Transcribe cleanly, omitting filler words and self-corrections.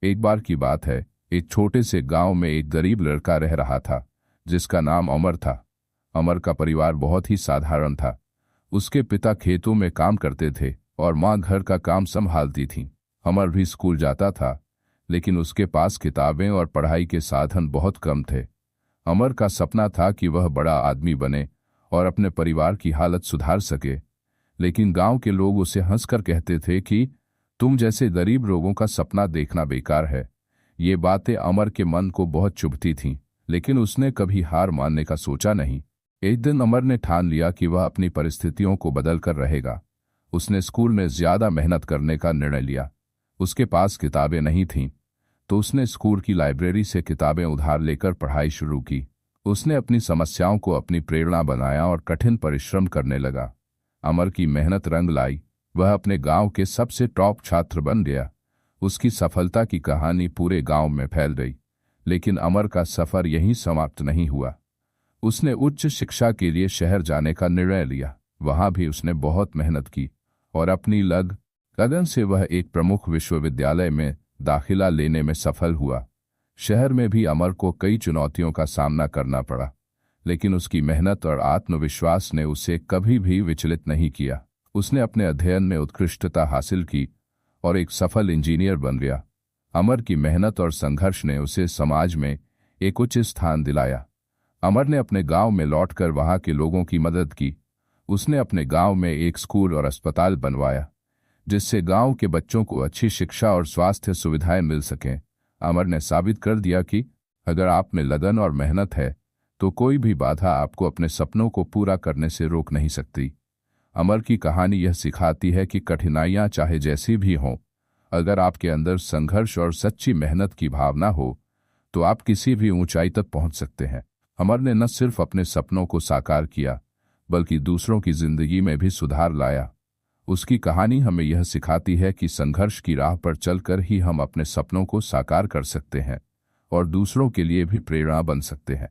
एक बार की बात है, एक छोटे से गांव में एक गरीब लड़का रह रहा था जिसका नाम अमर था। अमर का परिवार बहुत ही साधारण था। उसके पिता खेतों में काम करते थे और माँ घर का काम संभालती थी। अमर भी स्कूल जाता था, लेकिन उसके पास किताबें और पढ़ाई के साधन बहुत कम थे। अमर का सपना था कि वह बड़ा आदमी बने और अपने परिवार की हालत सुधार सके, लेकिन गांव के लोग उसे हंसकर कहते थे कि तुम जैसे गरीब लोगों का सपना देखना बेकार है। ये बातें अमर के मन को बहुत चुभती थीं, लेकिन उसने कभी हार मानने का सोचा नहीं। एक दिन अमर ने ठान लिया कि वह अपनी परिस्थितियों को बदल कर रहेगा। उसने स्कूल में ज्यादा मेहनत करने का निर्णय लिया। उसके पास किताबें नहीं थीं, तो उसने स्कूल की लाइब्रेरी से किताबें उधार लेकर पढ़ाई शुरू की। उसने अपनी समस्याओं को अपनी प्रेरणा बनाया और कठिन परिश्रम करने लगा। अमर की मेहनत रंग लाई। वह अपने गांव के सबसे टॉप छात्र बन गया। उसकी सफलता की कहानी पूरे गांव में फैल गई। लेकिन अमर का सफर यहीं समाप्त नहीं हुआ। उसने उच्च शिक्षा के लिए शहर जाने का निर्णय लिया। वहां भी उसने बहुत मेहनत की और अपनी लगन से वह एक प्रमुख विश्वविद्यालय में दाखिला लेने में सफल हुआ। शहर में भी अमर को कई चुनौतियों का सामना करना पड़ा, लेकिन उसकी मेहनत और आत्मविश्वास ने उसे कभी भी विचलित नहीं किया। उसने अपने अध्ययन में उत्कृष्टता हासिल की और एक सफल इंजीनियर बन गया। अमर की मेहनत और संघर्ष ने उसे समाज में एक उच्च स्थान दिलाया। अमर ने अपने गांव में लौटकर वहां के लोगों की मदद की। उसने अपने गांव में एक स्कूल और अस्पताल बनवाया, जिससे गांव के बच्चों को अच्छी शिक्षा और स्वास्थ्य सुविधाएं मिल सकें। अमर ने साबित कर दिया कि अगर आप में लगन और मेहनत है, तो कोई भी बाधा आपको अपने सपनों को पूरा करने से रोक नहीं सकती। अमर की कहानी यह सिखाती है कि कठिनाइयां चाहे जैसी भी हों, अगर आपके अंदर संघर्ष और सच्ची मेहनत की भावना हो, तो आप किसी भी ऊंचाई तक पहुंच सकते हैं। अमर ने न सिर्फ अपने सपनों को साकार किया, बल्कि दूसरों की जिंदगी में भी सुधार लाया। उसकी कहानी हमें यह सिखाती है कि संघर्ष की राह पर चलकर ही हम अपने सपनों को साकार कर सकते हैं और दूसरों के लिए भी प्रेरणा बन सकते हैं।